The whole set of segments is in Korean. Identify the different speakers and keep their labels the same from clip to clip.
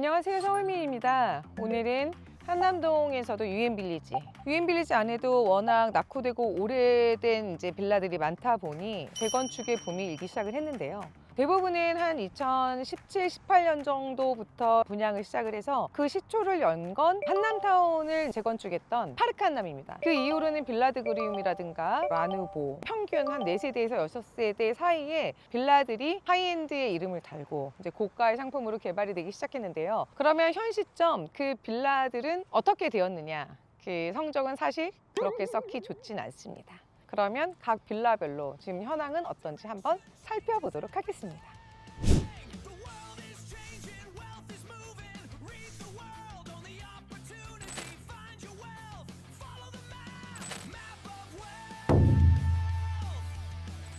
Speaker 1: 안녕하세요, 서울미입니다. 오늘은 한남동에서도 유엔빌리지 안에도 워낙 낙후되고 오래된 이제 빌라들이 많다 보니 재건축의 붐이 일기 시작을 했는데요. 대부분은 한 2017, 18년 정도부터 분양을 시작을 해서 그 시초를 연 건 한남타운을 재건축했던 파르크 한남입니다. 그 이후로는 빌라드 그리움이라든가 라누보, 평균 한 4세대에서 6세대 사이에 빌라들이 하이엔드의 이름을 달고 이제 고가의 상품으로 개발이 되기 시작했는데요. 그러면 현 시점 그 빌라들은 어떻게 되었느냐? 그 성적은 사실 그렇게 썩히 좋진 않습니다. 그러면 각 빌라별로 지금 현황은 어떤지 한번 살펴보도록 하겠습니다.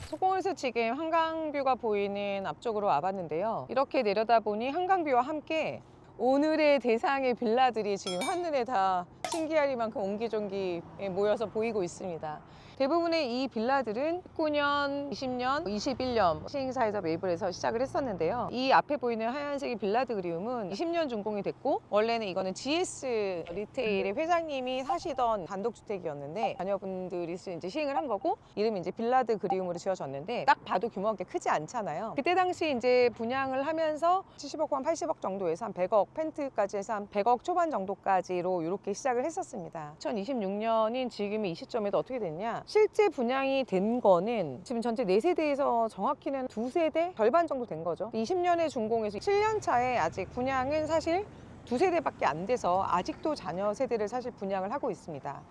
Speaker 1: 소공에서 지금 한강뷰가 보이는 앞쪽으로 와봤는데요. 이렇게 내려다보니 한강뷰와 함께 오늘의 대상의 빌라들이 지금 한눈에 다 신기하리만큼 옹기종기 모여서 보이고 있습니다. 대부분의 이 빌라들은 19년, 20년, 21년 시행사에서 매입을 해서 시작을 했었는데요. 이 앞에 보이는 하얀색의 빌라드 그리움은 20년 준공이 됐고, 원래는 이거는 GS 리테일의 회장님이 사시던 단독주택이었는데 자녀분들이 이제 시행을 한 거고, 이름이 이제 빌라드 그리움으로 지어졌는데 딱 봐도 규모가 그렇게 크지 않잖아요. 그때 당시 이제 분양을 하면서 70억 한 80억 정도에서 한 100억 펜트까지 해서 한 100억 초반 정도까지로 이렇게 시작을 했었습니다. 2026년인 지금의 이 시점에도 어떻게 됐냐? 실제 분양이 된 거는 지금 전체 4세대에서 정확히는 2세대 절반 정도 된 거죠. 20년에 준공해서 7년 차에 아직 분양은 사실 2세대밖에 안 돼서 아직도 자녀 세대를 사실 분양을 하고 있습니다.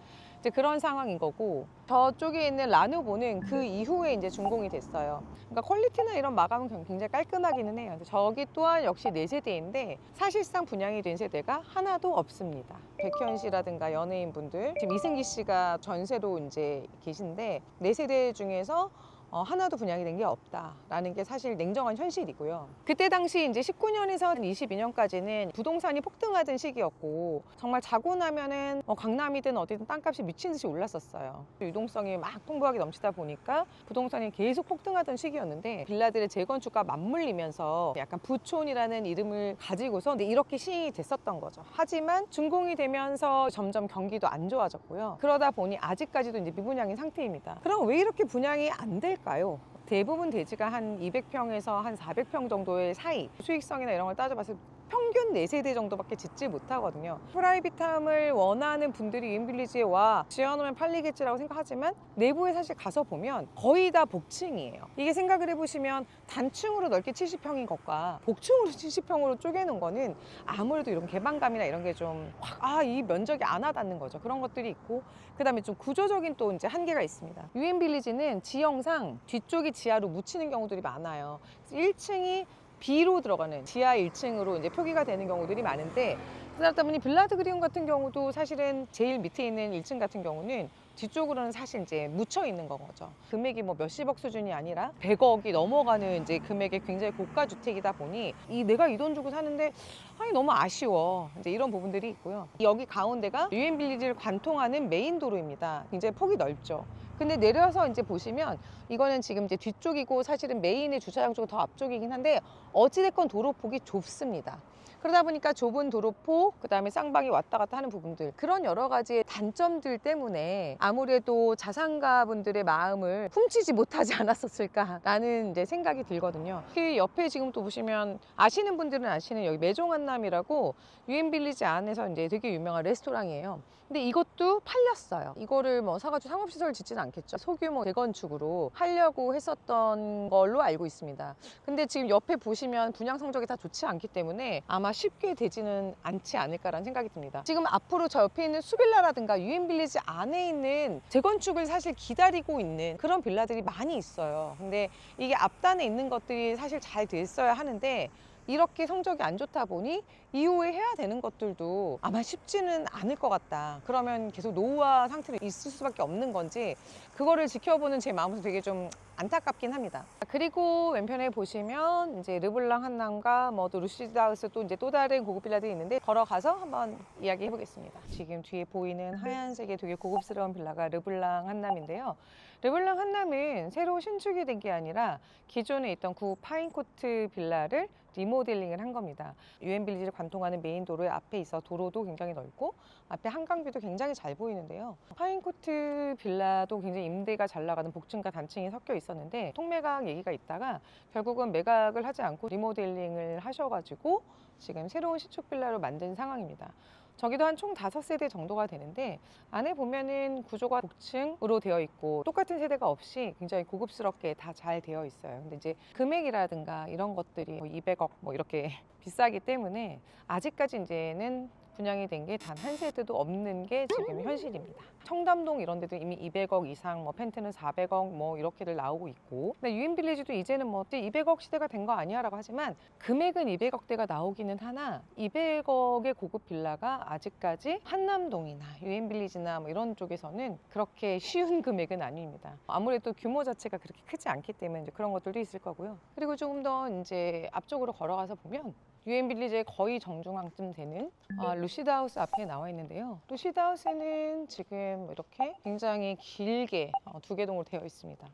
Speaker 1: 이제 그런 상황인 거고, 저쪽에 있는 라누보는 그 이후에 이제 준공이 됐어요. 그러니까 퀄리티나 이런 마감은 굉장히 깔끔하기는 해요. 근데 저기 또한 역시 4세대인데 사실상 분양이 된 세대가 하나도 없습니다. 백현 씨라든가 연예인분들, 지금 이승기 씨가 전세로 이제 계신데 4세대 중에서 하나도 분양이 된 게 없다라는 게 사실 냉정한 현실이고요. 그때 당시 이제 19년에서 22년까지는 부동산이 폭등하던 시기였고, 정말 자고 나면은 강남이든 어디든 땅값이 미친 듯이 올랐었어요. 유동성이 막 풍부하게 넘치다 보니까 부동산이 계속 폭등하던 시기였는데, 빌라들의 재건축과 맞물리면서 약간 부촌이라는 이름을 가지고서 이렇게 시행이 됐었던 거죠. 하지만 준공이 되면서 점점 경기도 안 좋아졌고요. 그러다 보니 아직까지도 이제 미분양인 상태입니다. 그럼 왜 이렇게 분양이 안 될까요? 대부분 대지가 한 200평에서 한 400평 정도의 사이, 수익성이나 이런 걸 따져봤을 때 평균 4세대 정도밖에 짓지 못하거든요. 프라이빗함을 원하는 분들이 유엔빌리지에 와 지어놓으면 팔리겠지라고 생각하지만 내부에 사실 가서 보면 거의 다 복층이에요. 이게 생각을 해보시면 단층으로 넓게 70평인 것과 복층으로 70평으로 쪼개는 거는 아무래도 이런 개방감이나 이런 게 좀 이 면적이 안 와닿는 거죠. 그런 것들이 있고, 그 다음에 좀 구조적인 또 이제 한계가 있습니다. 유엔빌리지는 지형상 뒤쪽이 지하로 묻히는 경우들이 많아요. 1층이 B로 들어가는 지하 1층으로 이제 표기가 되는 경우들이 많은데, 그러다 보니 빌라드 그리움 같은 경우도 사실은 제일 밑에 있는 1층 같은 경우는 뒤쪽으로는 사실 이제 묻혀 있는 거죠. 금액이 뭐 몇십억 수준이 아니라 100억이 넘어가는 이제 금액의 굉장히 고가 주택이다 보니 내가 이 돈 주고 사는데 너무 아쉬워, 이제 이런 부분들이 있고요. 여기 가운데가 유엔빌리지를 관통하는 메인 도로입니다. 굉장히 폭이 넓죠. 근데 내려서 이제 보시면 이거는 지금 이제 뒤쪽이고 사실은 메인의 주차장 쪽은 더 앞쪽이긴 한데 어찌됐건 도로폭이 좁습니다. 그러다 보니까 좁은 도로폭, 그 다음에 쌍방이 왔다 갔다 하는 부분들, 그런 여러 가지의 단점들 때문에 아무래도 자산가분들의 마음을 훔치지 못하지 않았었을까라는 이제 생각이 들거든요. 그 옆에 지금 또 보시면 아시는 분들은 아시는 여기 매종한남이라고 유엔빌리지 안에서 이제 되게 유명한 레스토랑이에요. 근데 이것도 팔렸어요. 이거를 뭐 사가지고 상업시설 짓지는 않겠죠. 소규모 재건축으로 하려고 했었던 걸로 알고 있습니다. 근데 지금 옆에 보시면 분양 성적이 다 좋지 않기 때문에 아마 쉽게 되지는 않지 않을까라는 생각이 듭니다. 지금 앞으로 저 옆에 있는 수빌라라든가 유엔빌리지 안에 있는 재건축을 사실 기다리고 있는 그런 빌라들이 많이 있어요. 근데 이게 앞단에 있는 것들이 사실 잘 됐어야 하는데 이렇게 성적이 안 좋다 보니 이후에 해야 되는 것들도 아마 쉽지는 않을 것 같다. 그러면 계속 노후화 상태로 있을 수밖에 없는 건지, 그거를 지켜보는 제 마음도 되게 좀 안타깝긴 합니다. 그리고 왼편에 보시면 이제 르블랑 한남과 또 루시드하우스 또 다른 고급 빌라들이 있는데 걸어가서 한번 이야기해 보겠습니다. 지금 뒤에 보이는 하얀색의 되게 고급스러운 빌라가 르블랑 한남인데요. 르블랑 한남은 새로 신축이 된 게 아니라 기존에 있던 구 파인코트 빌라를 리모델링을 한 겁니다. 유엔빌리지를 관통하는 메인 도로의 앞에 있어 도로도 굉장히 넓고 앞에 한강뷰도 굉장히 잘 보이는데요. 파인코트 빌라도 굉장히 임대가 잘 나가는 복층과 단층이 섞여 있었는데 통매각 얘기가 있다가 결국은 매각을 하지 않고 리모델링을 하셔가지고 지금 새로운 신축 빌라로 만든 상황입니다. 저기도 한 총 5세대 정도가 되는데 안에 보면은 구조가 복층으로 되어 있고 똑같은 세대가 없이 굉장히 고급스럽게 다 잘 되어 있어요. 근데 이제 금액이라든가 이런 것들이 200억 뭐 이렇게 비싸기 때문에 아직까지 이제는 분양이 된 게 단 한 세대도 없는 게 지금 현실입니다. 청담동 이런 데도 이미 200억 이상, 뭐 펜트는 400억 뭐 이렇게들 나오고 있고, 근데 유인빌리지도 이제는 뭐 200억 시대가 된 거 아니야라고 하지만 금액은 200억대가 나오기는 하나 200억의 고급 빌라가 아직까지 한남동이나 유인빌리지나 뭐 이런 쪽에서는 그렇게 쉬운 금액은 아닙니다. 아무래도 규모 자체가 그렇게 크지 않기 때문에 이제 그런 것들도 있을 거고요. 그리고 조금 더 이제 앞쪽으로 걸어가서 보면 유엔빌리지의 거의 정중앙쯤 되는 루시드하우스 앞에 나와 있는데요. 루시드하우스는 지금 이렇게 굉장히 길게 2개 동으로 되어 있습니다.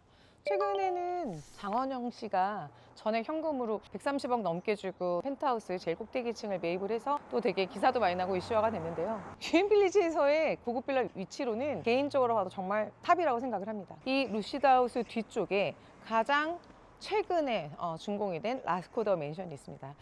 Speaker 1: 최근에는 장원영 씨가 전액 현금으로 130억 넘게 주고 펜트하우스 제일 꼭대기층을 매입을 해서 또 되게 기사도 많이 나고 이슈화가 됐는데요. 유엔빌리지에서의 고급 빌라 위치로는 개인적으로 봐도 정말 탑이라고 생각을 합니다. 이 루시드하우스 뒤쪽에 가장 최근에 준공이 된 라스코더 맨션이 있습니다.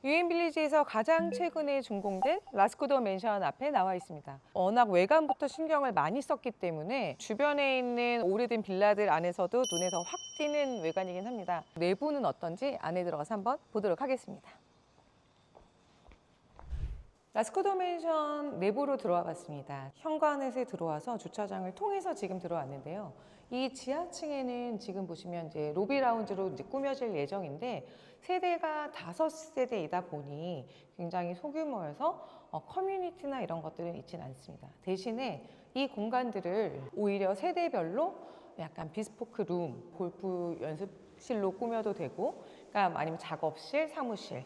Speaker 1: 유엔빌리지에서 가장 최근에 준공된 라스코더 맨션 앞에 나와 있습니다. 워낙 외관부터 신경을 많이 썼기 때문에 주변에 있는 오래된 빌라들 안에서도 눈에 더 확 띄는 외관이긴 합니다. 내부는 어떤지 안에 들어가서 한번 보도록 하겠습니다. 라스코더 맨션 내부로 들어와 봤습니다. 현관에서 들어와서 주차장을 통해서 지금 들어왔는데요. 이 지하층에는 지금 보시면 이제 로비 라운지로 이제 꾸며질 예정인데 세대가 5세대이다 보니 굉장히 소규모여서 커뮤니티나 이런 것들은 있지는 않습니다. 대신에 이 공간들을 오히려 세대별로 약간 비스포크 룸, 골프 연습실로 꾸며도 되고, 그러니까 아니면 작업실, 사무실,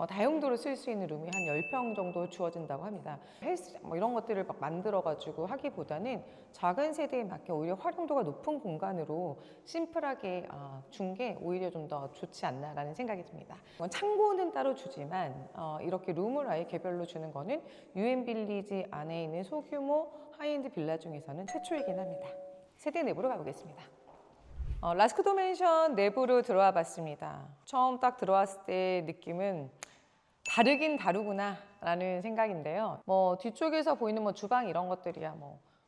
Speaker 1: 다용도로 쓸 수 있는 룸이 한 10평 정도 주어진다고 합니다. 헬스 뭐 이런 것들을 막 만들어가지고 하기보다는 작은 세대에 맞게 오히려 활용도가 높은 공간으로 심플하게 준 게 오히려 좀 더 좋지 않나라는 생각이 듭니다. 창고는 따로 주지만 이렇게 룸을 아예 개별로 주는 거는 유엔빌리지 안에 있는 소규모 하이엔드 빌라 중에서는 최초이긴 합니다. 세대 내부로 가보겠습니다. 라스코더 맨션 내부로 들어와 봤습니다. 처음 딱 들어왔을 때 느낌은 다르긴 다르구나 라는 생각인데요. 뒤쪽에서 보이는 주방 이런 것들이야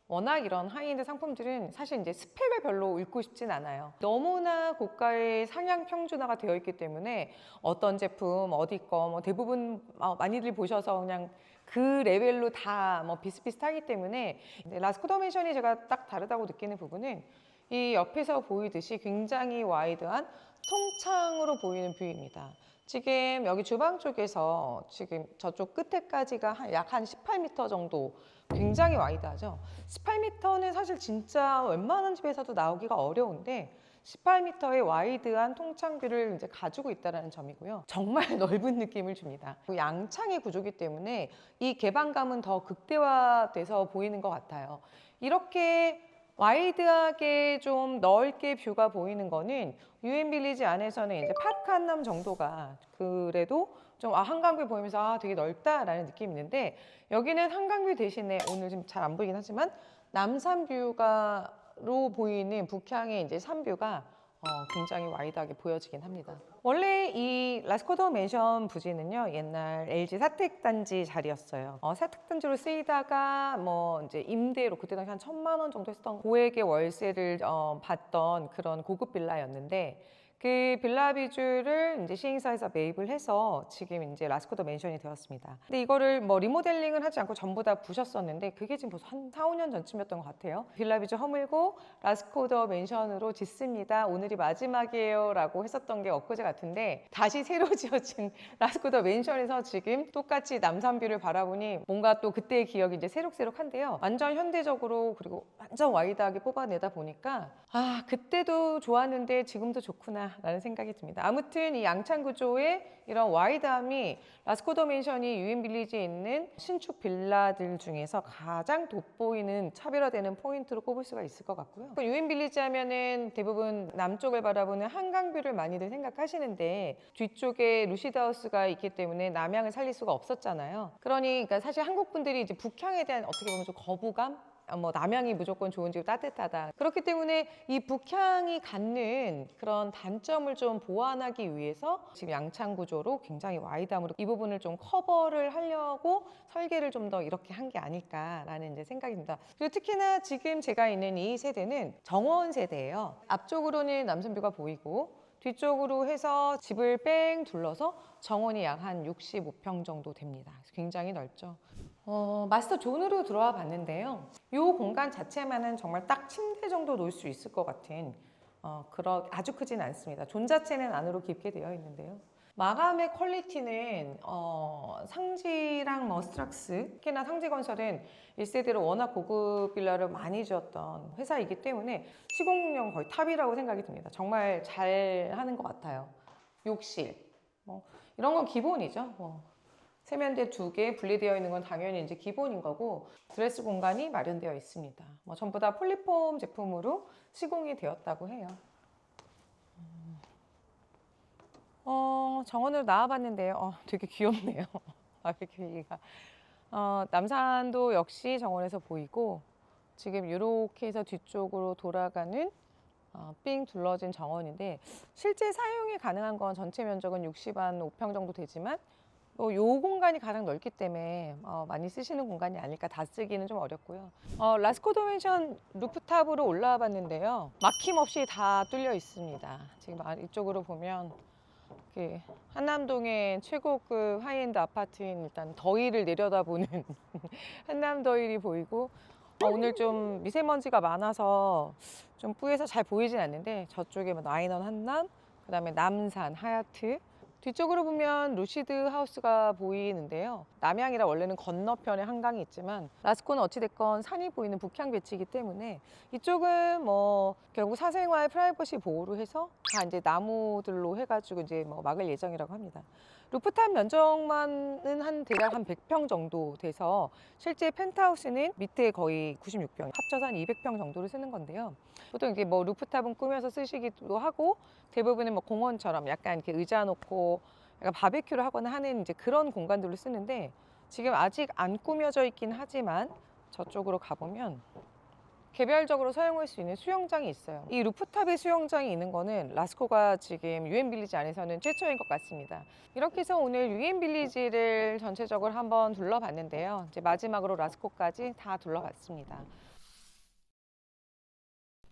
Speaker 1: 워낙 이런 하이엔드 상품들은 사실 이제 스펙을 별로 읽고 싶진 않아요. 너무나 고가의 상향 평준화가 되어 있기 때문에 어떤 제품 어디 거 대부분 많이들 보셔서 그냥 그 레벨로 다 비슷비슷하기 때문에 라스코더 맨션이 제가 딱 다르다고 느끼는 부분은 이 옆에서 보이듯이 굉장히 와이드한 통창으로 보이는 뷰입니다. 지금 여기 주방 쪽에서 지금 저쪽 끝에까지가 약 한 18m 정도 굉장히 와이드하죠. 18m는 사실 진짜 웬만한 집에서도 나오기가 어려운데 18m의 와이드한 통창뷰를 이제 가지고 있다는 점이고요. 정말 넓은 느낌을 줍니다. 양창의 구조기 때문에 이 개방감은 더 극대화돼서 보이는 것 같아요. 이렇게 와이드하게 좀 넓게 뷰가 보이는 거는 유엔빌리지 안에서는 이제 파크 한남 정도가 그래도 좀 한강뷰 보이면서 되게 넓다라는 느낌이 있는데 여기는 한강뷰 대신에 오늘 지금 잘 안 보이긴 하지만 남산뷰가로 보이는 북향의 이제 산뷰가 굉장히 와이드하게 보여지긴 합니다. 원래 이 라스코더 맨션 부지는요 옛날 LG 사택단지 자리였어요. 사택단지로 쓰이다가 이제 임대로 그때 당시 한 1,000만 원 정도 했던 고액의 월세를 받던 그런 고급 빌라였는데 그 빌라 비주를 이제 시행사에서 매입을 해서 지금 이제 라스코더 맨션이 되었습니다. 근데 이거를 리모델링을 하지 않고 전부 다 부셨었는데 그게 지금 벌써 한 4, 5년 전쯤이었던 것 같아요. 빌라 비주 허물고 라스코더 맨션으로 짓습니다. 오늘이 마지막이에요 라고 했었던 게 엊그제 같은데 다시 새로 지어진 라스코더 맨션에서 지금 똑같이 남산뷰를 바라보니 뭔가 또 그때의 기억이 이제 새록새록한데요. 완전 현대적으로 그리고 완전 와이드하게 뽑아내다 보니까 그때도 좋았는데 지금도 좋구나 않나라는 생각이 듭니다. 아무튼 이 양창 구조의 이런 와이드함이 라스코 더맨션이 유인빌리지에 있는 신축 빌라들 중에서 가장 돋보이는 차별화되는 포인트로 꼽을 수가 있을 것 같고요. 유인빌리지 하면은 대부분 남쪽을 바라보는 한강뷰를 많이들 생각하시는데 뒤쪽에 루시드하우스가 있기 때문에 남향을 살릴 수가 없었잖아요. 그러니까 사실 한국 분들이 이제 북향에 대한 어떻게 보면 좀 거부감? 뭐 남향이 무조건 좋은지 따뜻하다. 그렇기 때문에 이 북향이 갖는 그런 단점을 좀 보완하기 위해서 지금 양창 구조로 굉장히 와이드함으로 이 부분을 좀 커버를 하려고 설계를 좀 더 이렇게 한 게 아닐까라는 이제 생각입니다. 그리고 특히나 지금 제가 있는 이 세대는 정원 세대예요. 앞쪽으로는 남산뷰가 보이고 뒤쪽으로 해서 집을 뺑 둘러서 정원이 약 한 65평 정도 됩니다. 굉장히 넓죠. 마스터 존으로 들어와 봤는데요. 이 공간 자체만은 정말 딱 침대 정도 놓을 수 있을 것 같은 아주 크진 않습니다. 존 자체는 안으로 깊게 되어 있는데요. 마감의 퀄리티는 상지랑 스트락스, 특히나 상지건설은 1세대로 워낙 고급 빌라를 많이 지었던 회사이기 때문에 시공력 거의 탑이라고 생각이 듭니다. 정말 잘 하는 것 같아요. 욕실, 이런 건 기본이죠. 세면대 2개 분리되어 있는 건 당연히 이제 기본인 거고 드레스 공간이 마련되어 있습니다. 전부 다 폴리폼 제품으로 시공이 되었다고 해요. 정원으로 나와봤는데요. 되게 귀엽네요. 이렇게 남산도 역시 정원에서 보이고 지금 이렇게 해서 뒤쪽으로 돌아가는 삥 둘러진 정원인데 실제 사용이 가능한 건 전체 면적은 65평 정도 되지만 요 공간이 가장 넓기 때문에 많이 쓰시는 공간이 아닐까. 다 쓰기는 좀 어렵고요. 라스코 더맨션 루프탑으로 올라와 봤는데요. 막힘없이 다 뚫려 있습니다. 지금 이쪽으로 보면 한남동의 최고급 하이엔드 아파트인 일단 더힐을 내려다보는 한남더힐이 보이고 오늘 좀 미세먼지가 많아서 좀 뿌에서 잘 보이진 않는데 저쪽에 나인원 한남, 그 다음에 남산, 하얏트 뒤쪽으로 보면 루시드 하우스가 보이는데요. 남향이라 원래는 건너편에 한강이 있지만 라스코는 어찌됐건 산이 보이는 북향 배치이기 때문에 이쪽은 결국 사생활 프라이버시 보호로 해서 다 이제 나무들로 해가지고 이제 막을 예정이라고 합니다. 루프탑 면적만은 대략 한 100평 정도 돼서 실제 펜트하우스는 밑에 거의 96평, 합쳐서 한 200평 정도를 쓰는 건데요. 보통 이게 루프탑은 꾸며서 쓰시기도 하고 대부분은 공원처럼 약간 이렇게 의자 놓고 약간 바베큐를 하거나 하는 이제 그런 공간들로 쓰는데 지금 아직 안 꾸며져 있긴 하지만 저쪽으로 가보면 개별적으로 사용할 수 있는 수영장이 있어요. 이 루프탑에 수영장이 있는 거는 라스코가 지금 유엔빌리지 안에서는 최초인 것 같습니다. 이렇게 해서 오늘 유엔빌리지를 전체적으로 한번 둘러봤는데요. 이제 마지막으로 라스코까지 다 둘러봤습니다.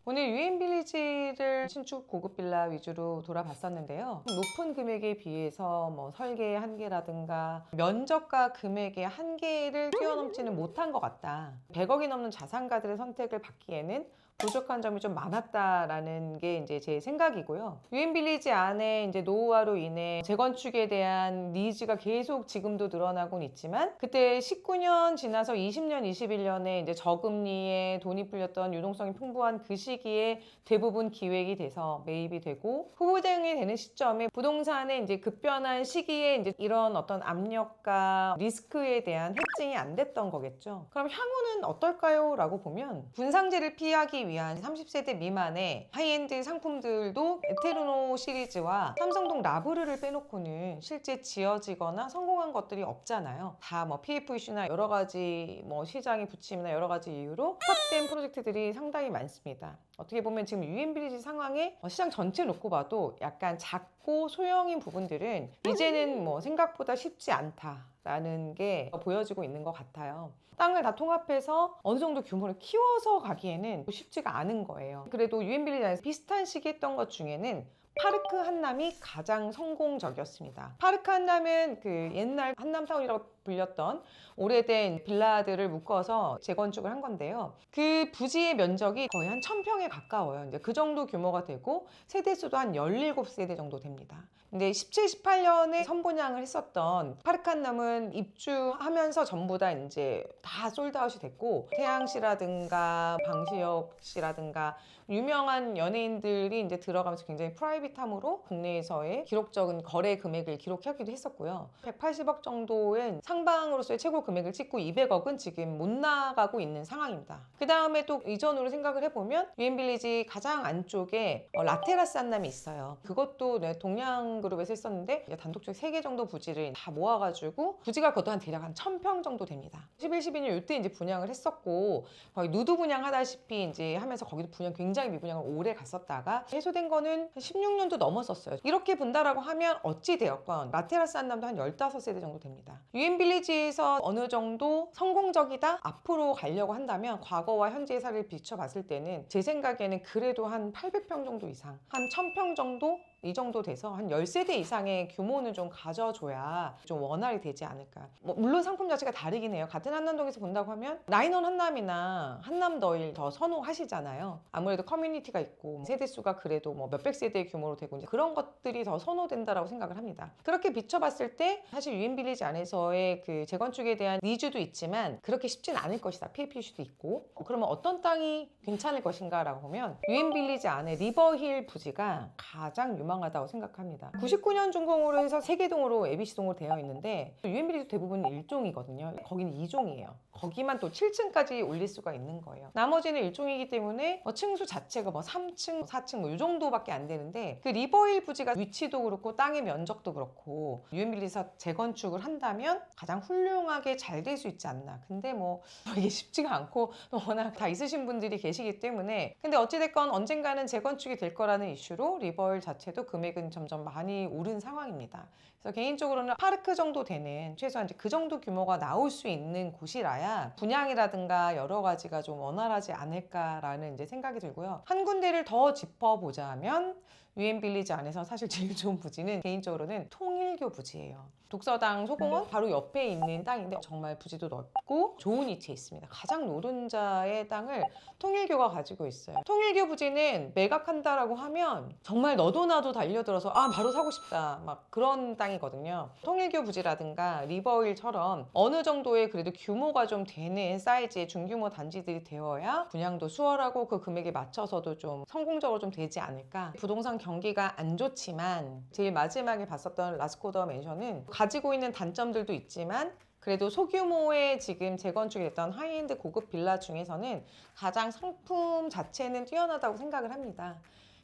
Speaker 1: 오늘 유엔빌리지를 신축 고급 빌라 위주로 돌아봤었는데요. 높은 금액에 비해서 설계 한계라든가 면적과 금액의 한계를 뛰어넘지는 못한 것 같다. 100억이 넘는 자산가들의 선택을 받기에는 부족한 점이 좀 많았다라는 게 이제 제 생각이고요. 유엔빌리지 안에 이제 노후화로 인해 재건축에 대한 니즈가 계속 지금도 늘어나곤 있지만 그때 19년 지나서 20년, 21년에 이제 저금리에 돈이 풀렸던 유동성이 풍부한 그 시기에 대부분 기획이 돼서 매입이 되고 후보장이 되는 시점에 부동산의 이제 급변한 시기에 이제 이런 어떤 압력과 리스크에 대한 해칭이 안 됐던 거겠죠. 그럼 향후는 어떨까요? 라고 보면 분상제를 피하기 위한 30세대 미만의 하이엔드 상품들도 에테르노 시리즈와 삼성동 라브르를 빼놓고는 실제 지어지거나 성공한 것들이 없잖아요. 다 PF 이슈나 여러 가지 시장의 부침이나 여러 가지 이유로 스탑된 프로젝트들이 상당히 많습니다. 어떻게 보면 지금 유엔빌리지 상황에 시장 전체 놓고 봐도 약간 작고 소형인 부분들은 이제는 생각보다 쉽지 않다라는 게 보여지고 있는 것 같아요. 땅을 다 통합해서 어느 정도 규모를 키워서 가기에는 쉽지가 않은 거예요. 그래도 유엔빌리지 안에서 비슷한 시기 했던 것 중에는 파르크 한남이 가장 성공적이었습니다. 파르크 한남은 옛날 한남타운이라고 불렸던 오래된 빌라들을 묶어서 재건축을 한 건데요. 그 부지의 면적이 거의 한 1000평에 가까워요. 이제 그 정도 규모가 되고 세대수도 한 17세대 정도 됩니다. 근데 17, 18년에 선분양을 했었던 파르칸남은 입주하면서 전부 다 이제 다 솔드아웃이 됐고 태양 씨라든가 방시혁 씨라든가 유명한 연예인들이 이제 들어가면서 굉장히 프라이빗함으로 국내에서의 기록적인 거래 금액을 기록하기도 했었고요. 180억 정도의 상방으로서의 최고 금액을 찍고 200억은 지금 못 나가고 있는 상황입니다. 그 다음에 또 이전으로 생각을 해보면 유엔빌리지 가장 안쪽에 라테라스 한남이 있어요. 그것도 동양그룹에서 했었는데 단독적 3개 정도 부지를 다 모아가지고 부지가 그것도 한 대략 한 1000평 정도 됩니다. 11, 12년 이때 이제 분양을 했었고 거의 누드 분양하다시피 이제 하면서 거기도 분양 굉장히 미분양을 오래 갔었다가 해소된 거는 16년도 넘었었어요. 이렇게 본다라고 하면 어찌 되었건 라테라스 한남도 한 15세대 정도 됩니다. 유엔빌리지에서 어느 정도 성공적이다? 앞으로 가려고 한다면 과거와 현재의 사례를 비춰봤을 때는 제 생각에는 그래도 한 800평 정도 이상, 한 1000평 정도? 이 정도 돼서 한 10세대 이상의 규모는 좀 가져줘야 좀 원활히 되지 않을까. 물론 상품 자체가 다르긴 해요. 같은 한남동에서 본다고 하면 라인원 한남이나 한남더일 더 선호하시잖아요. 아무래도 커뮤니티가 있고 세대수가 그래도 뭐 몇백 세대의 규모로 되고 이제 그런 것들이 더 선호된다라고 생각을 합니다. 그렇게 비춰봤을 때 사실 유엔빌리지 안에서의 그 재건축에 대한 니즈도 있지만 그렇게 쉽진 않을 것이다. PAP 이슈도 있고 그러면 어떤 땅이 괜찮을 것인가 라고 보면 유엔빌리지 안에 리버힐 부지가 가장 유망하다고 생각합니다. 99년 준공으로 해서 세계동으로 ABC동으로 되어 있는데 유엔빌리지 대부분 1종이거든요. 거기는 2종이에요. 거기만 또 7층까지 올릴 수가 있는 거예요. 나머지는 1종이기 때문에 층수 자체가 뭐 3층, 4층 뭐 이 정도밖에 안 되는데 그 리버힐 부지가 위치도 그렇고 땅의 면적도 그렇고 유엔빌리지에서 재건축을 한다면 가장 훌륭하게 잘 될 수 있지 않나. 근데 뭐 이게 쉽지가 않고 워낙 다 있으신 분들이 계시기 때문에 근데 어찌됐건 언젠가는 재건축이 될 거라는 이슈로 리버힐 자체도 금액은 점점 많이 오른 상황입니다. 그래서 개인적으로는 파르크 정도 되는 최소한 그 정도 규모가 나올 수 있는 곳이라야 분양이라든가 여러 가지가 좀 원활하지 않을까라는 이제 생각이 들고요. 한 군데를 더 짚어보자면 유엔빌리지 안에서 사실 제일 좋은 부지는 개인적으로는 통일교 부지예요. 독서당 소공원 바로 옆에 있는 땅인데 정말 부지도 넓고 좋은 위치에 있습니다. 가장 노른자의 땅을 통일교가 가지고 있어요. 통일교 부지는 매각한다라고 하면 정말 너도 나도 달려들어서 바로 사고 싶다 막 그런 땅이거든요. 통일교 부지라든가 리버힐처럼 어느 정도의 그래도 규모가 좀 되는 사이즈의 중규모 단지들이 되어야 분양도 수월하고 그 금액에 맞춰서도 좀 성공적으로 좀 되지 않을까. 부동산 경기가 안 좋지만 제일 마지막에 봤었던 라스코더 맨션은 가지고 있는 단점들도 있지만 그래도 소규모의 지금 재건축이 됐던 하이엔드 고급 빌라 중에서는 가장 상품 자체는 뛰어나다고 생각을 합니다.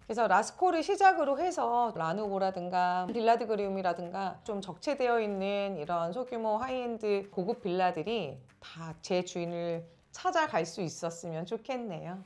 Speaker 1: 그래서 라스코를 시작으로 해서 라누보라든가 빌라드 그리움이라든가 좀 적체되어 있는 이런 소규모 하이엔드 고급 빌라들이 다 제 주인을 찾아갈 수 있었으면 좋겠네요.